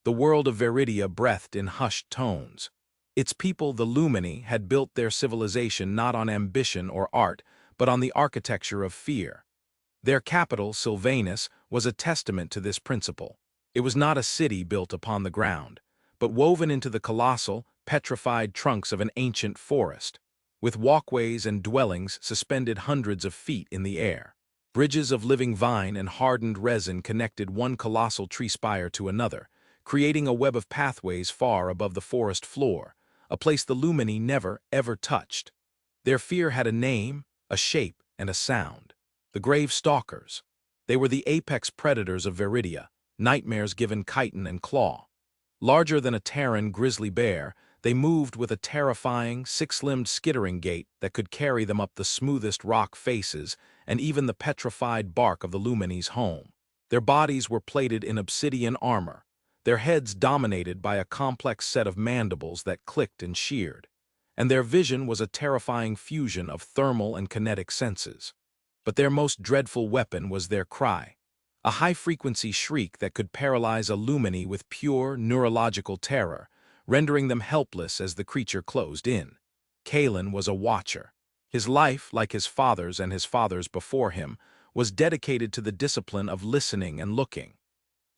The world of Veridia breathed in hushed tones. Its people, the Lumeni, had built their civilization not on ambition or art, but on the architecture of fear. Their capital, Sylvanus, was a testament to this principle. It was not a city built upon the ground, but woven into the colossal, petrified trunks of an ancient forest, with walkways and dwellings suspended hundreds of feet in the air. Bridges of living vine and hardened resin connected one colossal tree spire to another, creating a web of pathways far above the forest floor, a place the Lumeni never, ever touched. Their fear had a name, a shape, and a sound. The Grave Stalkers. They were the apex predators of Veridia, nightmares given chitin and claw. Larger than a Terran grizzly bear, they moved with a terrifying, six-limbed skittering gait that could carry them up the smoothest rock faces and even the petrified bark of the Lumeni's home. Their bodies were plated in obsidian armor, their heads dominated by a complex set of mandibles that clicked and sheared, and their vision was a terrifying fusion of thermal and kinetic senses. But their most dreadful weapon was their cry, a high-frequency shriek that could paralyze a Lumeni with pure neurological terror, rendering them helpless as the creature closed in. Kalen was a watcher. His life, like his father's and his father's before him, was dedicated to the discipline of listening and looking.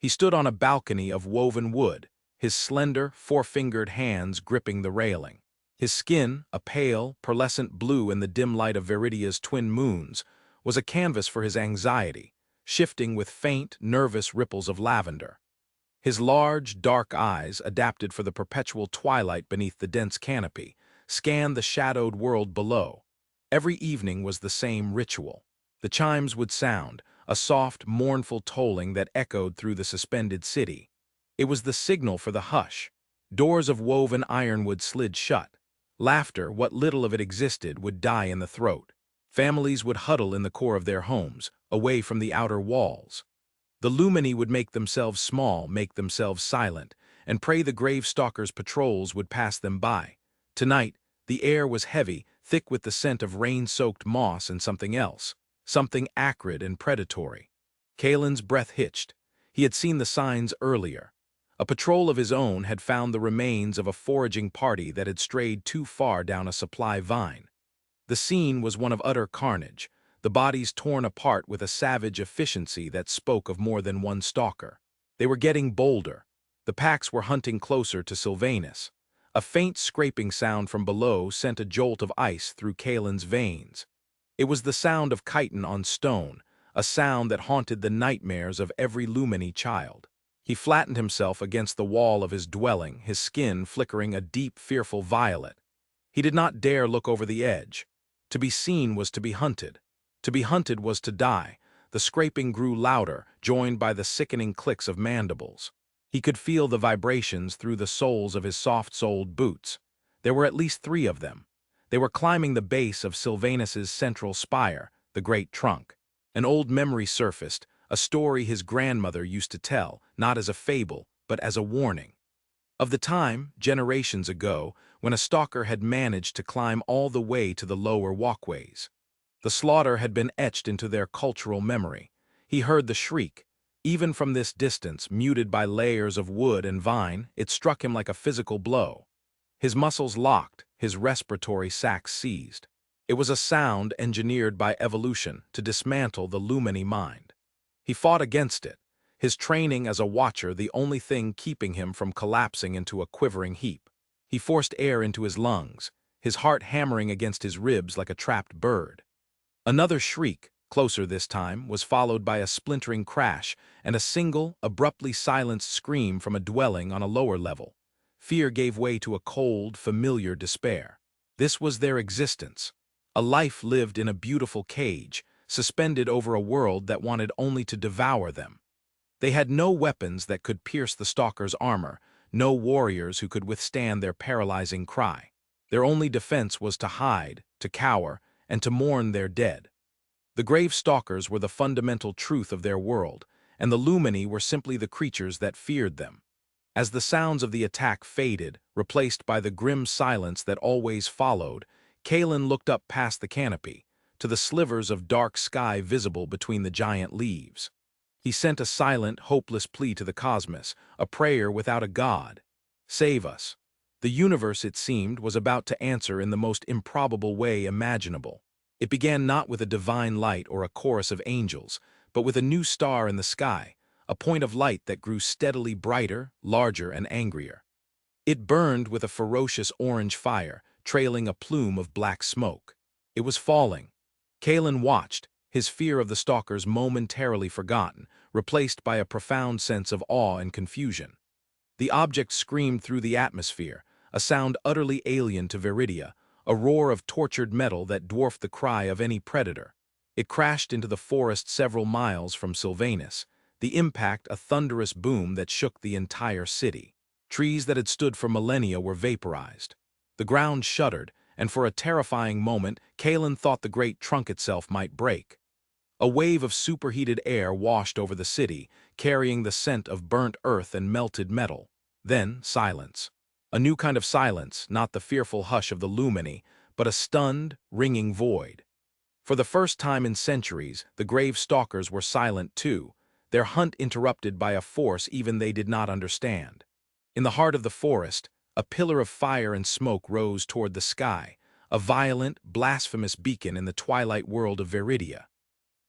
He stood on a balcony of woven wood, his slender, four-fingered hands gripping the railing. His skin, a pale, pearlescent blue in the dim light of Veridia's twin moons, was a canvas for his anxiety, shifting with faint, nervous ripples of lavender. His large, dark eyes, adapted for the perpetual twilight beneath the dense canopy, scanned the shadowed world below. Every evening was the same ritual. The chimes would sound, a soft, mournful tolling that echoed through the suspended city. It was the signal for the hush. Doors of woven ironwood slid shut. Laughter, what little of it existed, would die in the throat. Families would huddle in the core of their homes, away from the outer walls. The Lumeni would make themselves small, make themselves silent, and pray the Grave Stalkers' patrols would pass them by. Tonight, the air was heavy, thick with the scent of rain-soaked moss and something else, something acrid and predatory. Kalen's breath hitched. He had seen the signs earlier. A patrol of his own had found the remains of a foraging party that had strayed too far down a supply vine. The scene was one of utter carnage, the bodies torn apart with a savage efficiency that spoke of more than one stalker. They were getting bolder. The packs were hunting closer to Sylvanus. A faint scraping sound from below sent a jolt of ice through Kalen's veins. It was the sound of chitin on stone, a sound that haunted the nightmares of every Lumeni child. He flattened himself against the wall of his dwelling, his skin flickering a deep, fearful violet. He did not dare look over the edge. To be seen was to be hunted. To be hunted was to die. The scraping grew louder, joined by the sickening clicks of mandibles. He could feel the vibrations through the soles of his soft-soled boots. There were at least 3 of them. They were climbing the base of Sylvanus's central spire, the great trunk. An old memory surfaced, a story his grandmother used to tell, not as a fable, but as a warning. Of the time, generations ago, when a stalker had managed to climb all the way to the lower walkways. The slaughter had been etched into their cultural memory. He heard the shriek. Even from this distance, muted by layers of wood and vine, it struck him like a physical blow. His muscles locked, his respiratory sacs seized. It was a sound engineered by evolution to dismantle the Lumeni mind. He fought against it, his training as a watcher the only thing keeping him from collapsing into a quivering heap. He forced air into his lungs, his heart hammering against his ribs like a trapped bird. Another shriek, closer this time, was followed by a splintering crash and a single, abruptly silenced scream from a dwelling on a lower level. Fear gave way to a cold, familiar despair. This was their existence. A life lived in a beautiful cage, suspended over a world that wanted only to devour them. They had no weapons that could pierce the stalker's armor, no warriors who could withstand their paralyzing cry. Their only defense was to hide, to cower, and to mourn their dead. The Grave Stalkers were the fundamental truth of their world, and the Lumeni were simply the creatures that feared them. As the sounds of the attack faded, replaced by the grim silence that always followed, Kalen looked up past the canopy, to the slivers of dark sky visible between the giant leaves. He sent a silent, hopeless plea to the cosmos, a prayer without a god. Save us. The universe, it seemed, was about to answer in the most improbable way imaginable. It began not with a divine light or a chorus of angels, but with a new star in the sky, a point of light that grew steadily brighter, larger, and angrier. It burned with a ferocious orange fire, trailing a plume of black smoke. It was falling. Kalen watched, his fear of the stalkers momentarily forgotten, replaced by a profound sense of awe and confusion. The object screamed through the atmosphere, a sound utterly alien to Viridia, a roar of tortured metal that dwarfed the cry of any predator. It crashed into the forest several miles from Sylvanus, the impact a thunderous boom that shook the entire city. Trees that had stood for millennia were vaporized. The ground shuddered, and for a terrifying moment, Kalen thought the great trunk itself might break. A wave of superheated air washed over the city, carrying the scent of burnt earth and melted metal. Then, silence. A new kind of silence, not the fearful hush of the Lumeni, but a stunned, ringing void. For the first time in centuries, the grave stalkers were silent too, their hunt interrupted by a force even they did not understand. In the heart of the forest, a pillar of fire and smoke rose toward the sky, a violent, blasphemous beacon in the twilight world of Viridia.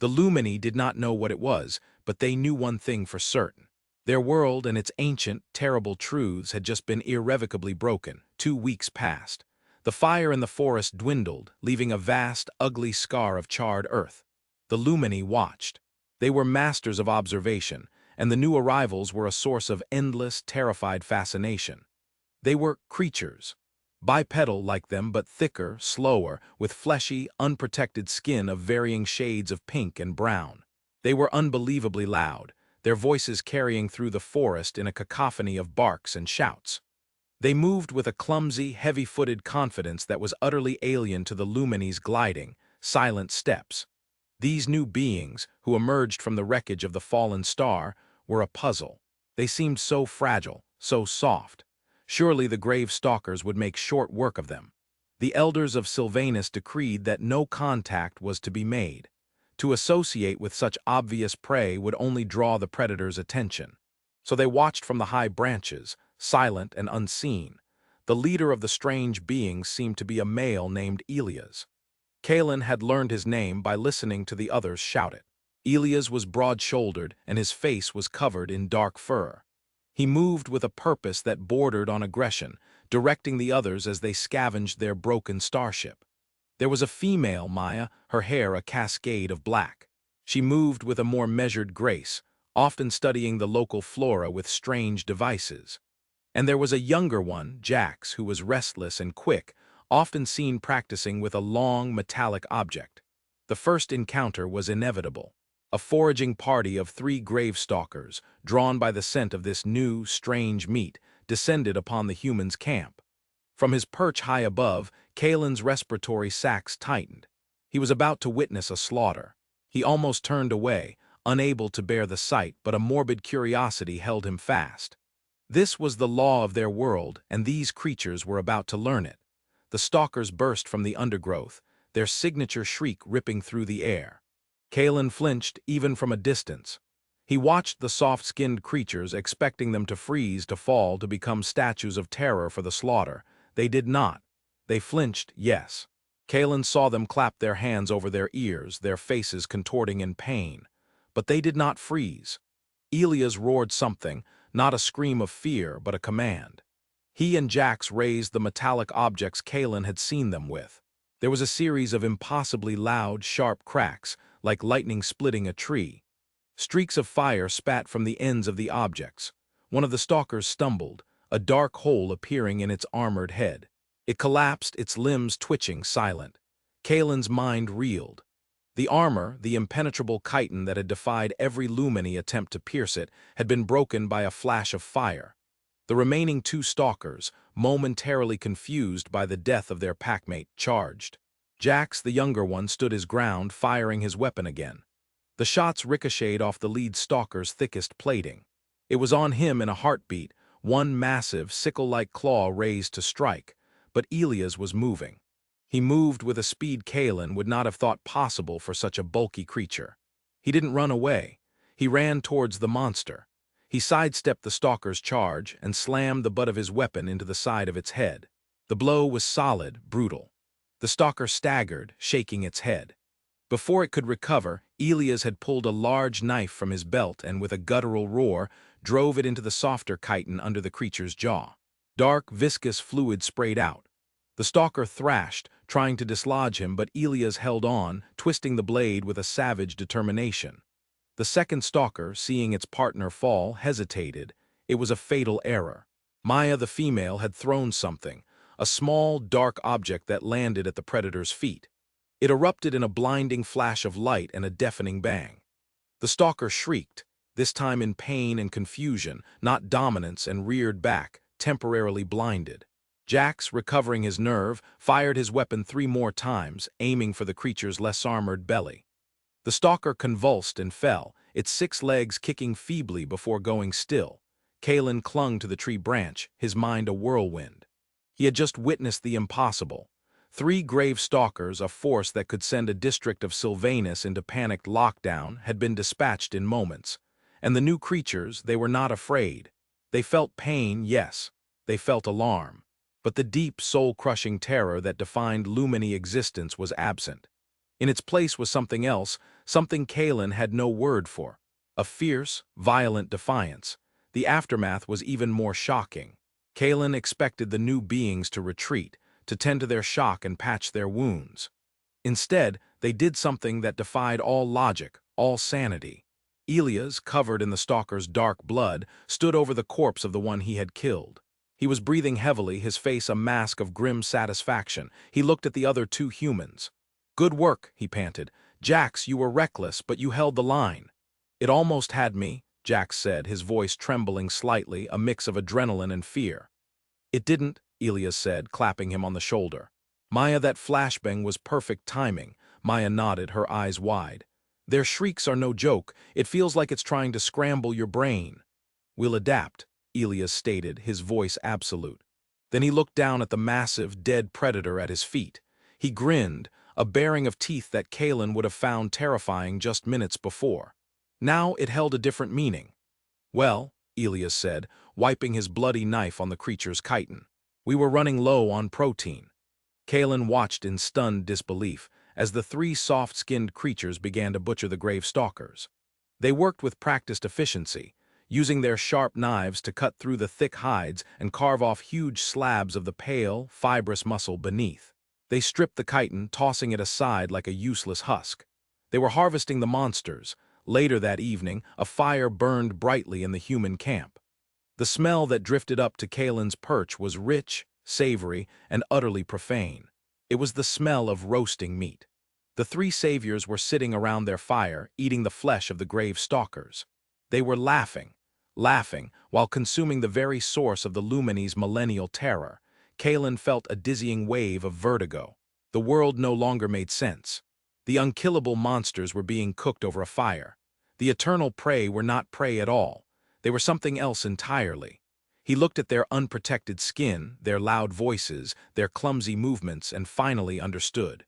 The Lumini did not know what it was, but they knew one thing for certain. Their world and its ancient, terrible truths had just been irrevocably broken. 2 weeks passed. The fire in the forest dwindled, leaving a vast, ugly scar of charred earth. The Lumini watched. They were masters of observation, and the new arrivals were a source of endless, terrified fascination. They were creatures, bipedal like them but thicker, slower, with fleshy, unprotected skin of varying shades of pink and brown. They were unbelievably loud, their voices carrying through the forest in a cacophony of barks and shouts. They moved with a clumsy, heavy-footed confidence that was utterly alien to the Lumini's gliding, silent steps. These new beings, who emerged from the wreckage of the fallen star, were a puzzle. They seemed so fragile, so soft. Surely the grave stalkers would make short work of them. The elders of Sylvanus decreed that no contact was to be made. To associate with such obvious prey would only draw the predator's attention. So they watched from the high branches, silent and unseen. The leader of the strange beings seemed to be a male named Elias. Kalen had learned his name by listening to the others shout it. Elias was broad-shouldered, and his face was covered in dark fur. He moved with a purpose that bordered on aggression, directing the others as they scavenged their broken starship. There was a female Maya, her hair a cascade of black. She moved with a more measured grace, often studying the local flora with strange devices. And there was a younger one, Jax, who was restless and quick, often seen practicing with a long, metallic object. The first encounter was inevitable. A foraging party of 3 grave stalkers, drawn by the scent of this new, strange meat, descended upon the humans' camp. From his perch high above, Kalen's respiratory sacs tightened. He was about to witness a slaughter. He almost turned away, unable to bear the sight, but a morbid curiosity held him fast. This was the law of their world, and these creatures were about to learn it. The stalkers burst from the undergrowth, their signature shriek ripping through the air. Kalen flinched even from a distance. He watched the soft-skinned creatures, expecting them to freeze, to fall, to become statues of terror for the slaughter. They did not. They flinched, yes. Kalen saw them clap their hands over their ears, their faces contorting in pain. But they did not freeze. Elias roared something, not a scream of fear, but a command. He and Jax raised the metallic objects Kalen had seen them with. There was a series of impossibly loud, sharp cracks, like lightning splitting a tree. Streaks of fire spat from the ends of the objects. One of the stalkers stumbled, a dark hole appearing in its armored head. It collapsed, its limbs twitching, silent. Kalen's mind reeled. The armor, the impenetrable chitin that had defied every Lumini attempt to pierce it, had been broken by a flash of fire. The remaining 2 stalkers, momentarily confused by the death of their packmate, charged. Jax, the younger one, stood his ground, firing his weapon again. The shots ricocheted off the lead stalker's thickest plating. It was on him in a heartbeat, one massive, sickle-like claw raised to strike, but Elias was moving. He moved with a speed Kalen would not have thought possible for such a bulky creature. He didn't run away. He ran towards the monster. He sidestepped the stalker's charge and slammed the butt of his weapon into the side of its head. The blow was solid, brutal. The stalker staggered, shaking its head. Before it could recover, Elias had pulled a large knife from his belt and, with a guttural roar, drove it into the softer chitin under the creature's jaw. Dark, viscous fluid sprayed out. The stalker thrashed, trying to dislodge him, but Elias held on, twisting the blade with a savage determination. The second stalker, seeing its partner fall, hesitated. It was a fatal error. Maya the female had thrown something, a small, dark object that landed at the predator's feet. It erupted in a blinding flash of light and a deafening bang. The stalker shrieked, this time in pain and confusion, not dominance, and reared back, temporarily blinded. Jax, recovering his nerve, fired his weapon 3 more times, aiming for the creature's less armored belly. The stalker convulsed and fell, its 6 legs kicking feebly before going still. Kalen clung to the tree branch, his mind a whirlwind. He had just witnessed the impossible. 3 grave stalkers, a force that could send a district of Sylvanus into panicked lockdown, had been dispatched in moments. And the new creatures, they were not afraid. They felt pain, yes. They felt alarm. But the deep, soul-crushing terror that defined Lumeni existence was absent. In its place was something else, something Kalen had no word for. A fierce, violent defiance. The aftermath was even more shocking. Kalen expected the new beings to retreat, to tend to their shock and patch their wounds. Instead, they did something that defied all logic, all sanity. Elias, covered in the stalker's dark blood, stood over the corpse of the one he had killed. He was breathing heavily, his face a mask of grim satisfaction. He looked at the other 2 humans. "Good work," he panted. "Jax, you were reckless, but you held the line." "It almost had me," Jax said, his voice trembling slightly, a mix of adrenaline and fear. "It didn't," Elias said, clapping him on the shoulder. "Maya, that flashbang was perfect timing." Maya nodded, her eyes wide. "Their shrieks are no joke. It feels like it's trying to scramble your brain." "We'll adapt," Elias stated, his voice absolute. Then he looked down at the massive, dead predator at his feet. He grinned, a baring of teeth that Kalen would have found terrifying just minutes before. Now it held a different meaning. "Well," Elias said, wiping his bloody knife on the creature's chitin, "we were running low on protein." Kalen watched in stunned disbelief as the 3 soft-skinned creatures began to butcher the grave stalkers. They worked with practiced efficiency, using their sharp knives to cut through the thick hides and carve off huge slabs of the pale, fibrous muscle beneath. They stripped the chitin, tossing it aside like a useless husk. They were harvesting the monsters. Later that evening, a fire burned brightly in the human camp. The smell that drifted up to Kalen's perch was rich, savory, and utterly profane. It was the smell of roasting meat. The 3 saviors were sitting around their fire, eating the flesh of the grave stalkers. They were laughing, while consuming the very source of the Lumeni's millennial terror. Kalen felt a dizzying wave of vertigo. The world no longer made sense. The unkillable monsters were being cooked over a fire. The eternal prey were not prey at all. They were something else entirely. He looked at their unprotected skin, their loud voices, their clumsy movements, and finally understood.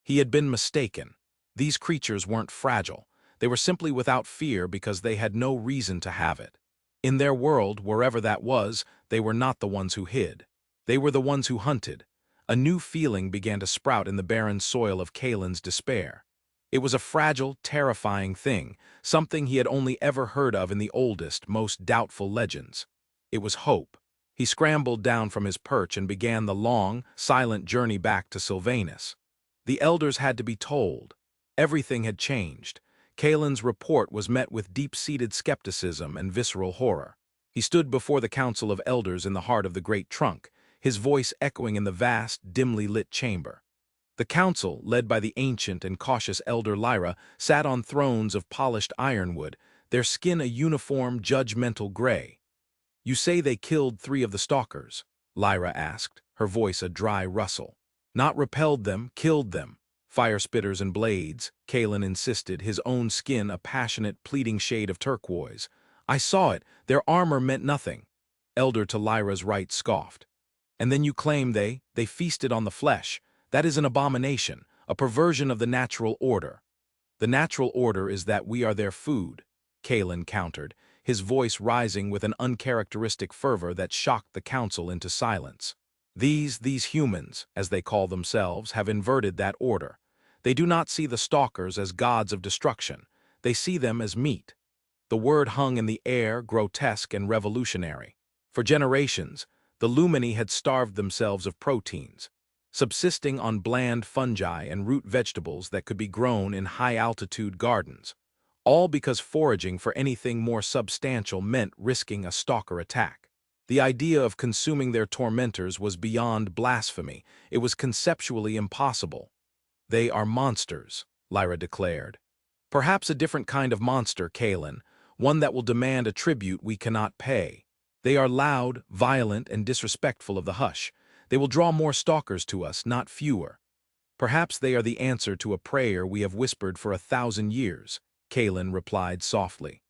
He had been mistaken. These creatures weren't fragile. They were simply without fear because they had no reason to have it. In their world, wherever that was, they were not the ones who hid. They were the ones who hunted. A new feeling began to sprout in the barren soil of Kalen's despair. It was a fragile, terrifying thing, something he had only ever heard of in the oldest, most doubtful legends. It was hope. He scrambled down from his perch and began the long, silent journey back to Sylvanus. The elders had to be told. Everything had changed. Kalen's report was met with deep-seated skepticism and visceral horror. He stood before the council of elders in the heart of the great trunk, his voice echoing in the vast, dimly lit chamber. The council, led by the ancient and cautious elder Lyra, sat on thrones of polished ironwood, their skin a uniform, judgmental gray. "You say they killed 3 of the stalkers?" Lyra asked, her voice a dry rustle. "Not repelled them, killed them. Fire spitters and blades," Kalen insisted, his own skin a passionate, pleading shade of turquoise. "I saw it. Their armor meant nothing." Elder to Lyra's right scoffed. "And then you claim they feasted on the flesh. That is an abomination, a perversion of the natural order. The natural order is that we are their food." Kalen countered, his voice rising with an uncharacteristic fervor that shocked the council into silence. These humans, as they call themselves, have inverted that order. They do not see the stalkers as gods of destruction. They see them as meat. The word hung in the air, grotesque and revolutionary. For generations, the Lumeni had starved themselves of proteins, subsisting on bland fungi and root vegetables that could be grown in high-altitude gardens, all because foraging for anything more substantial meant risking a stalker attack. The idea of consuming their tormentors was beyond blasphemy. It was conceptually impossible. "They are monsters," Lyra declared. "Perhaps a different kind of monster, Kalen, one that will demand a tribute we cannot pay. They are loud, violent, and disrespectful of the hush. They will draw more stalkers to us, not fewer. Perhaps they are the answer to a prayer we have whispered for 1,000 years," Kalen replied softly.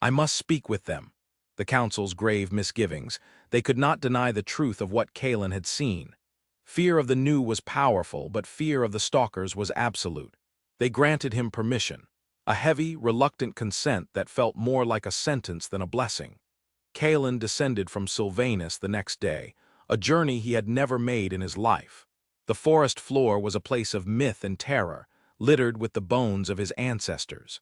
"I must speak with them." The council's grave misgivings. They could not deny the truth of what Kalen had seen. Fear of the new was powerful, but fear of the stalkers was absolute. They granted him permission, a heavy, reluctant consent that felt more like a sentence than a blessing. Kalen descended from Sylvanus the next day, a journey he had never made in his life. The forest floor was a place of myth and terror, littered with the bones of his ancestors.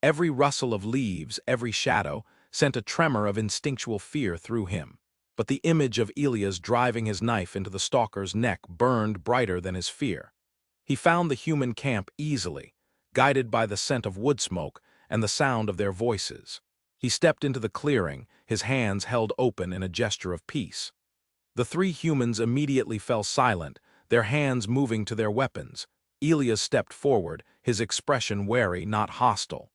Every rustle of leaves, every shadow, sent a tremor of instinctual fear through him. But the image of Elias driving his knife into the stalker's neck burned brighter than his fear. He found the human camp easily, guided by the scent of wood smoke and the sound of their voices. He stepped into the clearing, his hands held open in a gesture of peace. The three humans immediately fell silent, their hands moving to their weapons. Elias stepped forward, his expression wary, not hostile.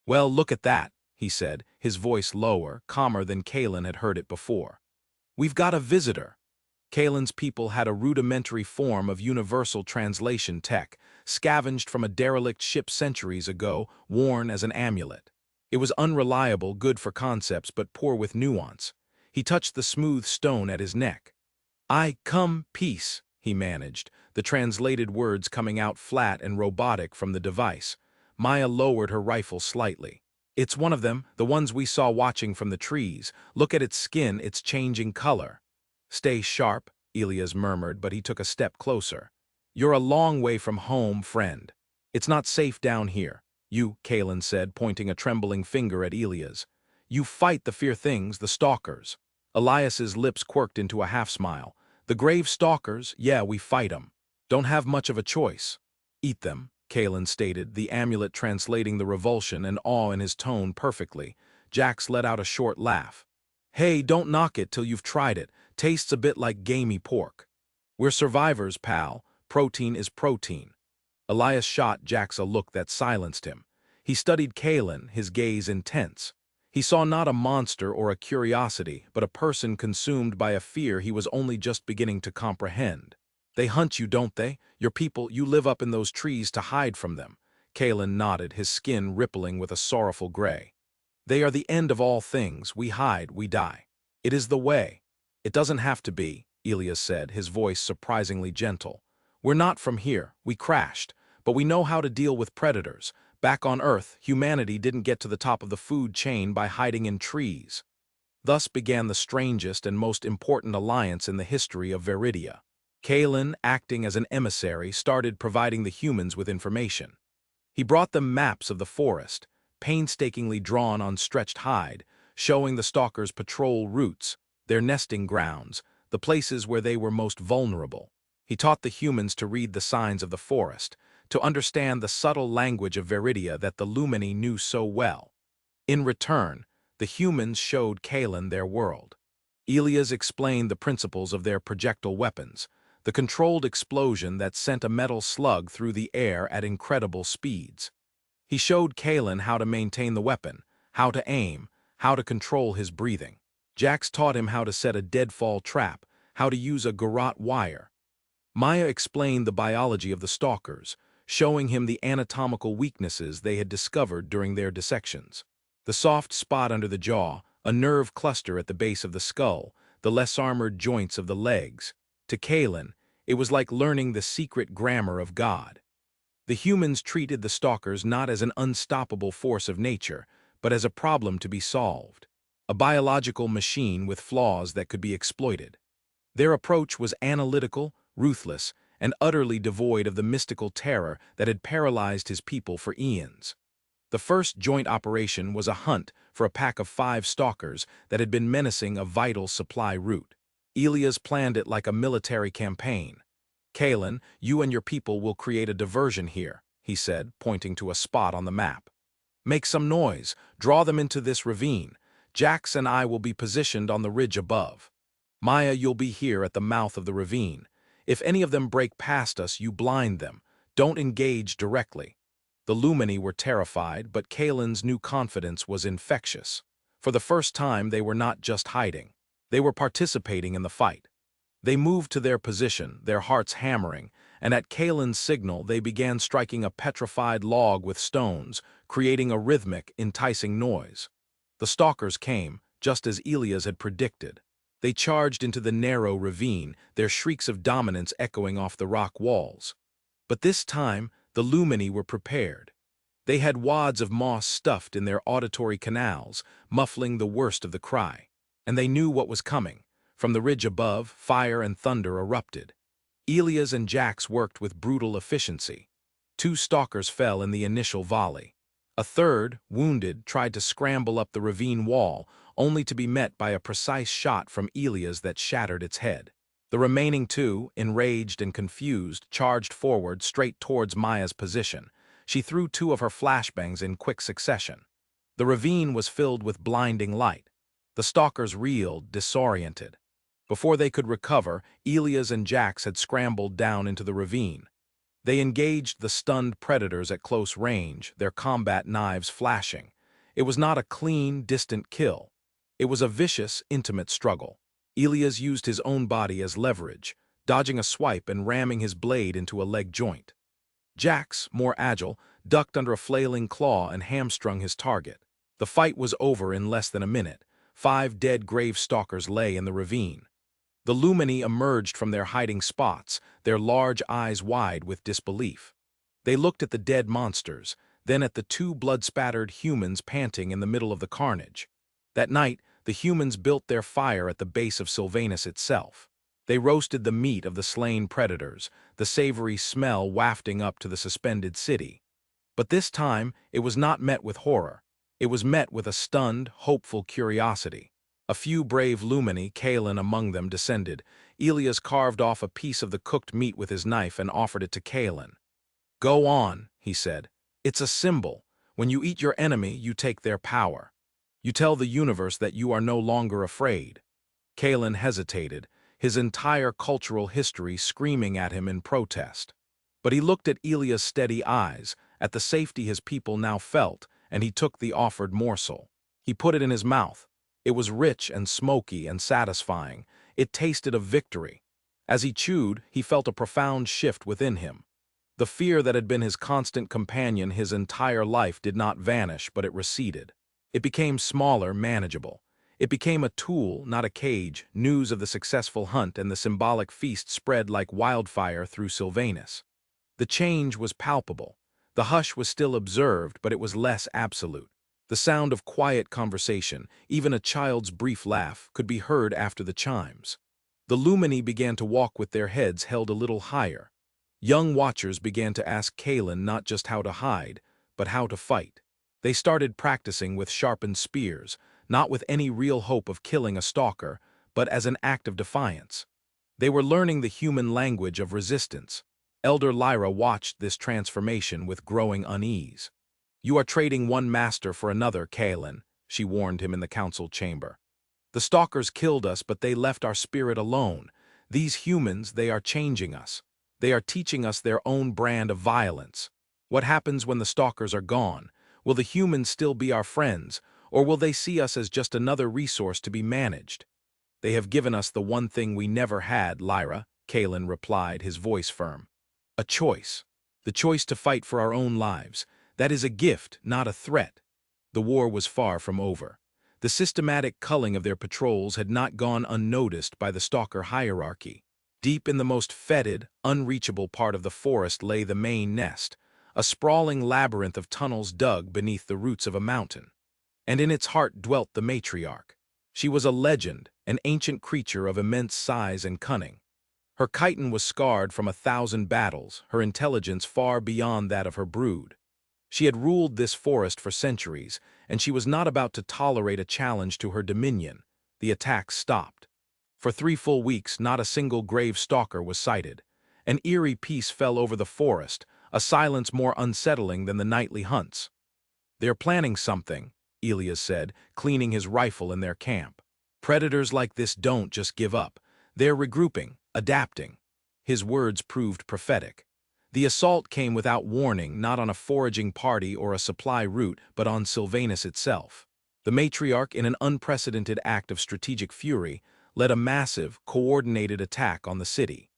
"Well, look at that," he said, his voice lower, calmer than Kalen had heard it before. "We've got a visitor." Kalen's people had a rudimentary form of universal translation tech, scavenged from a derelict ship centuries ago, worn as an amulet. It was unreliable, good for concepts, but poor with nuance. He touched the smooth stone at his neck. "I come, peace," he managed, the translated words coming out flat and robotic from the device. Maya lowered her rifle slightly. "It's one of them, the ones we saw watching from the trees. Look at its skin, it's changing color." "Stay sharp," Elias murmured, but he took a step closer. "You're a long way from home, friend. It's not safe down here. You," Kalen said, pointing a trembling finger at Elias. "You fight the fear things, the stalkers." Elias's lips quirked into a half-smile. "The grave stalkers, yeah, we fight 'em. Don't have much of a choice." "Eat them," Kalen stated, the amulet translating the revulsion and awe in his tone perfectly. Jax let out a short laugh. "Hey, don't knock it till you've tried it. Tastes a bit like gamey pork." "We're survivors, pal. Protein is protein." Elias shot Jax a look that silenced him. He studied Kalen, his gaze intense. He saw not a monster or a curiosity, but a person consumed by a fear he was only just beginning to comprehend. "They hunt you, don't they? Your people, you live up in those trees to hide from them." Kalen nodded, his skin rippling with a sorrowful gray. "They are the end of all things. We hide, we die. It is the way." "It doesn't have to be," Elias said, his voice surprisingly gentle. "We're not from here. We crashed. But we know how to deal with predators. Back on Earth, humanity didn't get to the top of the food chain by hiding in trees." Thus began the strangest and most important alliance in the history of Veridia. Kalen, acting as an emissary, started providing the humans with information. He brought them maps of the forest, painstakingly drawn on stretched hide, showing the stalkers' patrol routes, their nesting grounds, the places where they were most vulnerable. He taught the humans to read the signs of the forest, to understand the subtle language of Veridia that the Lumeni knew so well. In return, the humans showed Kalen their world. Elias explained the principles of their projectile weapons, the controlled explosion that sent a metal slug through the air at incredible speeds. He showed Kalen how to maintain the weapon, how to aim, how to control his breathing. Jax taught him how to set a deadfall trap, how to use a garrote wire. Maya explained the biology of the stalkers, showing him the anatomical weaknesses they had discovered during their dissections. The soft spot under the jaw, a nerve cluster at the base of the skull, the less armored joints of the legs. To Kalen, it was like learning the secret grammar of God. The humans treated the stalkers not as an unstoppable force of nature, but as a problem to be solved. A biological machine with flaws that could be exploited. Their approach was analytical, ruthless, and utterly devoid of the mystical terror that had paralyzed his people for eons. The first joint operation was a hunt for a pack of 5 stalkers that had been menacing a vital supply route. Elias planned it like a military campaign. "Kalen, you and your people will create a diversion here," he said, pointing to a spot on the map. "Make some noise, draw them into this ravine. Jax and I will be positioned on the ridge above. Maya, you'll be here at the mouth of the ravine. If any of them break past us, you blind them. Don't engage directly." The Lumeni were terrified, but Kalen's new confidence was infectious. For the first time, they were not just hiding. They were participating in the fight. They moved to their position, their hearts hammering, and at Kalen's signal they began striking a petrified log with stones, creating a rhythmic, enticing noise. The stalkers came, just as Elias had predicted. They charged into the narrow ravine, their shrieks of dominance echoing off the rock walls. But this time, the Lumeni were prepared. They had wads of moss stuffed in their auditory canals, muffling the worst of the cry. And they knew what was coming. From the ridge above, fire and thunder erupted. Elias and Jax worked with brutal efficiency. 2 stalkers fell in the initial volley. A third, wounded, tried to scramble up the ravine wall, only to be met by a precise shot from Elias that shattered its head. The remaining 2, enraged and confused, charged forward straight towards Maya's position. She threw 2 of her flashbangs in quick succession. The ravine was filled with blinding light. The stalkers reeled, disoriented. Before they could recover, Elias and Jax had scrambled down into the ravine. They engaged the stunned predators at close range, their combat knives flashing. It was not a clean, distant kill. It was a vicious, intimate struggle. Elias used his own body as leverage, dodging a swipe and ramming his blade into a leg joint. Jax, more agile, ducked under a flailing claw and hamstrung his target. The fight was over in less than a minute. 5 dead grave stalkers lay in the ravine. The Lumeni emerged from their hiding spots, their large eyes wide with disbelief. They looked at the dead monsters, then at the 2 blood-spattered humans panting in the middle of the carnage. That night, the humans built their fire at the base of Sylvanus itself. They roasted the meat of the slain predators, the savory smell wafting up to the suspended city. But this time, it was not met with horror. It was met with a stunned, hopeful curiosity. A few brave Lumeni, Kalen among them, descended. Elias carved off a piece of the cooked meat with his knife and offered it to Kalen. "Go on," he said. "It's a symbol. When you eat your enemy, you take their power. You tell the universe that you are no longer afraid." Kalen hesitated, his entire cultural history screaming at him in protest. But he looked at Elias' steady eyes, at the safety his people now felt, and he took the offered morsel. He put it in his mouth. It was rich and smoky and satisfying. It tasted of victory. As he chewed, he felt a profound shift within him. The fear that had been his constant companion his entire life did not vanish, but it receded. It became smaller, manageable. It became a tool, not a cage. News of the successful hunt and the symbolic feast spread like wildfire through Sylvanus. The change was palpable. The hush was still observed, but it was less absolute. The sound of quiet conversation, even a child's brief laugh, could be heard after the chimes. The Lumeni began to walk with their heads held a little higher. Young watchers began to ask Kalen not just how to hide, but how to fight. They started practicing with sharpened spears, not with any real hope of killing a stalker, but as an act of defiance. They were learning the human language of resistance. Elder Lyra watched this transformation with growing unease. "You are trading one master for another, Kalen," she warned him in the council chamber. "The stalkers killed us, but they left our spirit alone. These humans, they are changing us. They are teaching us their own brand of violence. What happens when the stalkers are gone? Will the humans still be our friends, or will they see us as just another resource to be managed?" "They have given us the one thing we never had, Lyra," Kalen replied, his voice firm. "A choice. The choice to fight for our own lives. That is a gift, not a threat." The war was far from over. The systematic culling of their patrols had not gone unnoticed by the stalker hierarchy. Deep in the most fetid, unreachable part of the forest lay the main nest, a sprawling labyrinth of tunnels dug beneath the roots of a mountain. and in its heart dwelt the matriarch. She was a legend, an ancient creature of immense size and cunning. Her chitin was scarred from 1,000 battles, her intelligence far beyond that of her brood. She had ruled this forest for centuries, and she was not about to tolerate a challenge to her dominion. The attacks stopped. For 3 full weeks, not a single grave stalker was sighted. An eerie peace fell over the forest, a silence more unsettling than the nightly hunts. "They're planning something," Elias said, cleaning his rifle in their camp. "Predators like this don't just give up. They're regrouping, adapting." His words proved prophetic. The assault came without warning, not on a foraging party or a supply route, but on Sylvanus itself. The matriarch, in an unprecedented act of strategic fury, led a massive, coordinated attack on the city.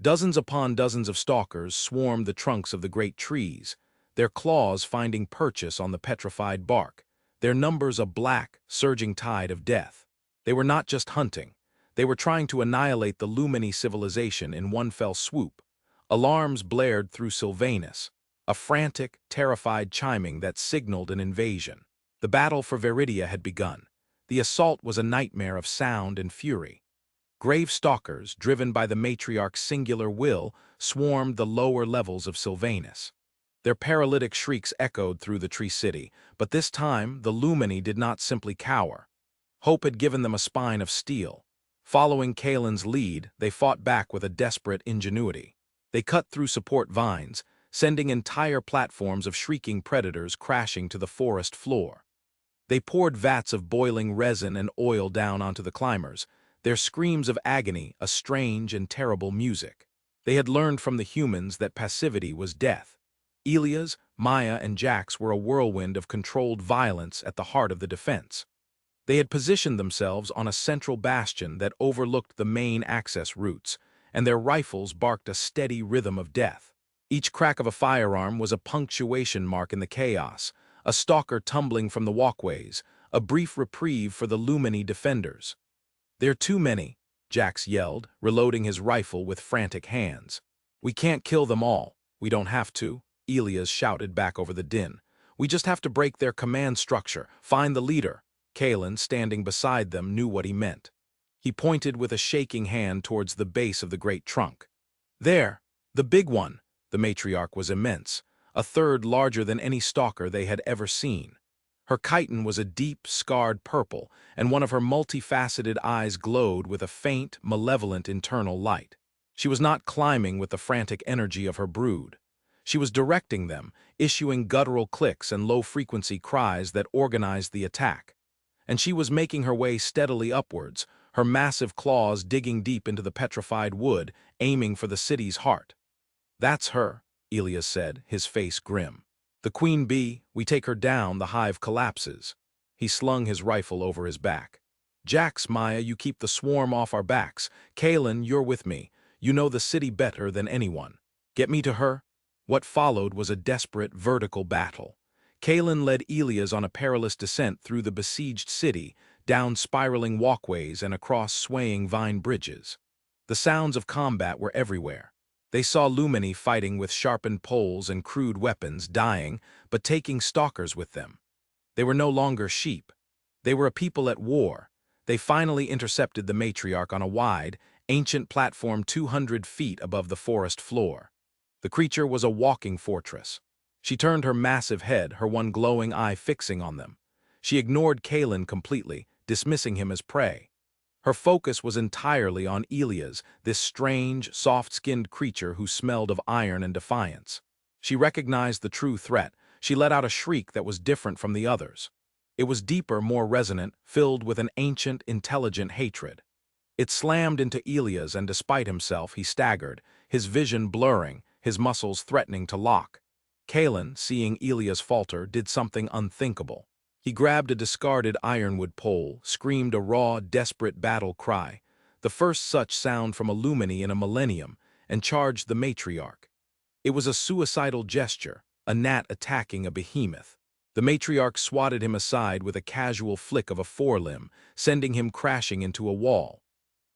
Dozens upon dozens of stalkers swarmed the trunks of the great trees, their claws finding purchase on the petrified bark, their numbers a black, surging tide of death. They were not just hunting. They were trying to annihilate the Lumeni civilization in one fell swoop. Alarms blared through Sylvanus, a frantic, terrified chiming that signaled an invasion. The battle for Veridia had begun. The assault was a nightmare of sound and fury. Grave stalkers, driven by the matriarch's singular will, swarmed the lower levels of Sylvanus. Their paralytic shrieks echoed through the tree city, but this time the Lumeni did not simply cower. Hope had given them a spine of steel. Following Kalen's lead, they fought back with a desperate ingenuity. They cut through support vines, sending entire platforms of shrieking predators crashing to the forest floor. They poured vats of boiling resin and oil down onto the climbers, their screams of agony a strange and terrible music. They had learned from the humans that passivity was death. Elias, Maya, and Jax were a whirlwind of controlled violence at the heart of the defense. They had positioned themselves on a central bastion that overlooked the main access routes, and their rifles barked a steady rhythm of death. Each crack of a firearm was a punctuation mark in the chaos, a stalker tumbling from the walkways, a brief reprieve for the Lumeni defenders. "They're too many," Jax yelled, reloading his rifle with frantic hands. "We can't kill them all." "We don't have to," Elias shouted back over the din. "We just have to break their command structure, find the leader." Kalen, standing beside them, knew what he meant. He pointed with a shaking hand towards the base of the great trunk. "There, the big one." The matriarch was immense, a third larger than any stalker they had ever seen. Her chitin was a deep, scarred purple, and one of her multifaceted eyes glowed with a faint, malevolent internal light. She was not climbing with the frantic energy of her brood. She was directing them, issuing guttural clicks and low-frequency cries that organized the attack. And she was making her way steadily upwards, her massive claws digging deep into the petrified wood, aiming for the city's heart. "That's her," Elias said, his face grim. "The queen bee, we take her down, the hive collapses." He slung his rifle over his back. "Jax, Maya, you keep the swarm off our backs. Kalen, you're with me. You know the city better than anyone. Get me to her." What followed was a desperate vertical battle. Kalen led Elias on a perilous descent through the besieged city, down spiraling walkways and across swaying vine bridges. The sounds of combat were everywhere. They saw Lumeni fighting with sharpened poles and crude weapons, dying, but taking stalkers with them. They were no longer sheep. They were a people at war. They finally intercepted the matriarch on a wide, ancient platform 200 feet above the forest floor. The creature was a walking fortress. She turned her massive head, her one glowing eye fixing on them. She ignored Kalen completely, dismissing him as prey. Her focus was entirely on Elias, this strange, soft-skinned creature who smelled of iron and defiance. She recognized the true threat. She let out a shriek that was different from the others. It was deeper, more resonant, filled with an ancient, intelligent hatred. It slammed into Elias, and despite himself, he staggered, his vision blurring, his muscles threatening to lock. Kalen, seeing Elias falter, did something unthinkable. He grabbed a discarded ironwood pole, screamed a raw, desperate battle cry, the first such sound from a Lumeni in a millennium, and charged the matriarch. It was a suicidal gesture, a gnat attacking a behemoth. The matriarch swatted him aside with a casual flick of a forelimb, sending him crashing into a wall.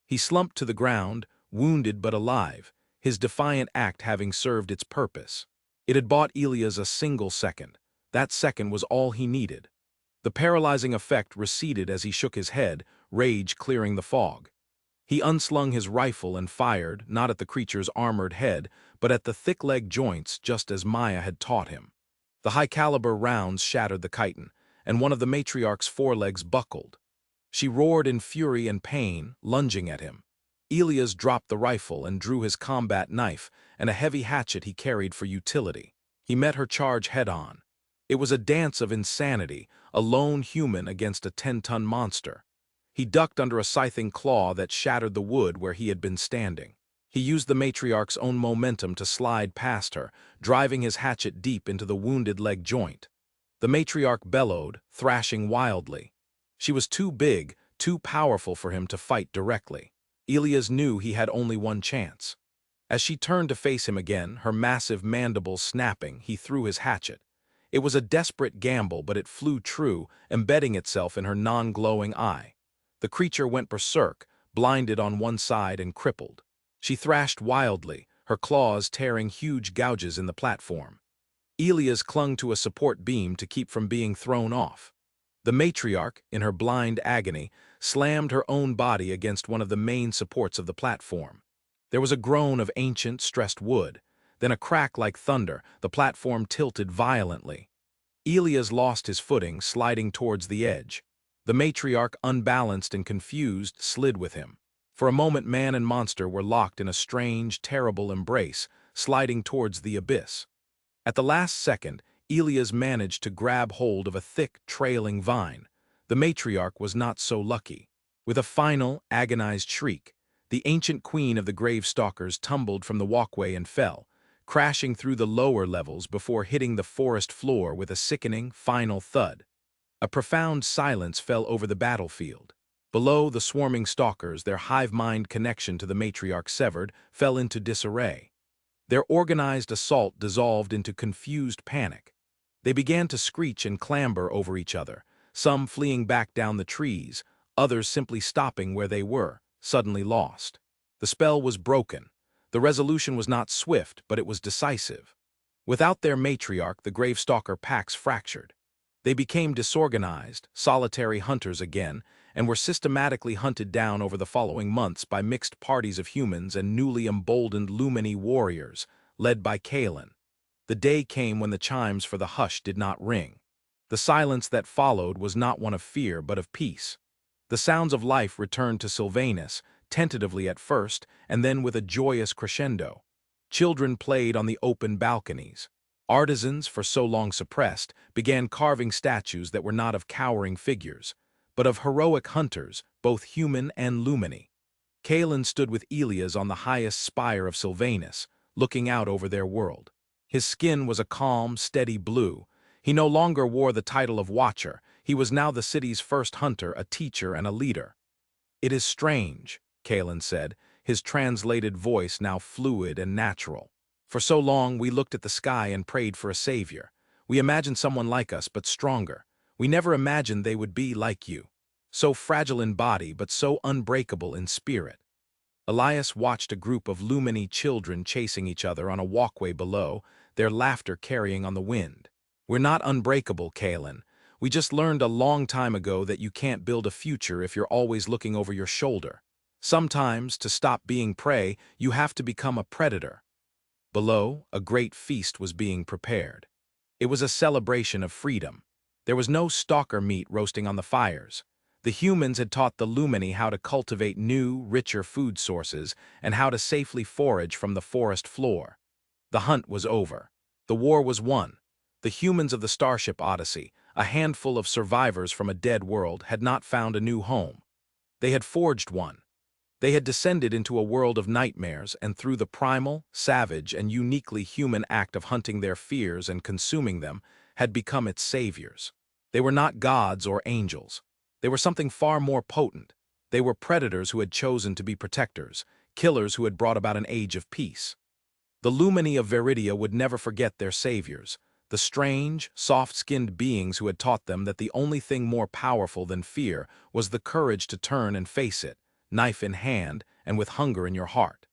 He slumped to the ground, wounded but alive, his defiant act having served its purpose. It had bought Elias a single second. That second was all he needed. The paralyzing effect receded as he shook his head, rage clearing the fog. He unslung his rifle and fired, not at the creature's armored head, but at the thick-legged joints just as Maya had taught him. The high-caliber rounds shattered the chitin, and one of the matriarch's forelegs buckled. She roared in fury and pain, lunging at him. Elias dropped the rifle and drew his combat knife and a heavy hatchet he carried for utility. He met her charge head-on. It was a dance of insanity, a lone human against a 10-ton monster. He ducked under a scything claw that shattered the wood where he had been standing. He used the matriarch's own momentum to slide past her, driving his hatchet deep into the wounded leg joint. The matriarch bellowed, thrashing wildly. She was too big, too powerful for him to fight directly. Elias knew he had only one chance. As she turned to face him again, her massive mandibles snapping, he threw his hatchet. It was a desperate gamble, but it flew true, embedding itself in her non-glowing eye. The creature went berserk, blinded on one side and crippled. She thrashed wildly, her claws tearing huge gouges in the platform. Elias clung to a support beam to keep from being thrown off. The matriarch, in her blind agony, slammed her own body against one of the main supports of the platform. There was a groan of ancient, stressed wood, then a crack like thunder. The platform tilted violently. Elias lost his footing, sliding towards the edge. The matriarch, unbalanced and confused, slid with him. For a moment man and monster were locked in a strange, terrible embrace, sliding towards the abyss. At the last second, Elias managed to grab hold of a thick, trailing vine. The matriarch was not so lucky. With a final, agonized shriek, the ancient queen of the grave-stalkers tumbled from the walkway and fell, crashing through the lower levels before hitting the forest floor with a sickening, final thud. A profound silence fell over the battlefield. Below, the swarming stalkers, their hive-mind connection to the matriarch severed, fell into disarray. Their organized assault dissolved into confused panic. They began to screech and clamber over each other, some fleeing back down the trees, others simply stopping where they were, suddenly lost. The spell was broken. The resolution was not swift, but it was decisive. Without their matriarch, the gravestalker packs fractured. They became disorganized, solitary hunters again, and were systematically hunted down over the following months by mixed parties of humans and newly emboldened Lumeni warriors, led by Kalen. The day came when the chimes for the hush did not ring. The silence that followed was not one of fear, but of peace. The sounds of life returned to Sylvanus, tentatively at first, and then with a joyous crescendo. Children played on the open balconies. Artisans, for so long suppressed, began carving statues that were not of cowering figures, but of heroic hunters, both human and Lumeni. Kalen stood with Elias on the highest spire of Sylvanus, looking out over their world. His skin was a calm, steady blue. He no longer wore the title of Watcher. He was now the city's first hunter, a teacher, and a leader. "It is strange," Kalen said, his translated voice now fluid and natural. "For so long we looked at the sky and prayed for a savior. We imagined someone like us, but stronger. We never imagined they would be like you. So fragile in body, but so unbreakable in spirit." Elias watched a group of Lumeni children chasing each other on a walkway below, their laughter carrying on the wind. "We're not unbreakable, Kalen. We just learned a long time ago that you can't build a future if you're always looking over your shoulder. Sometimes, to stop being prey, you have to become a predator." Below, a great feast was being prepared. It was a celebration of freedom. There was no stalker meat roasting on the fires. The humans had taught the Lumeni how to cultivate new, richer food sources and how to safely forage from the forest floor. The hunt was over. The war was won. The humans of the Starship Odyssey, a handful of survivors from a dead world, had not found a new home. They had forged one. They had descended into a world of nightmares, and through the primal, savage, and uniquely human act of hunting their fears and consuming them, had become its saviors. They were not gods or angels. They were something far more potent. They were predators who had chosen to be protectors, killers who had brought about an age of peace. The Lumeni of Veridia would never forget their saviors, the strange, soft-skinned beings who had taught them that the only thing more powerful than fear was the courage to turn and face it, knife in hand and with hunger in your heart.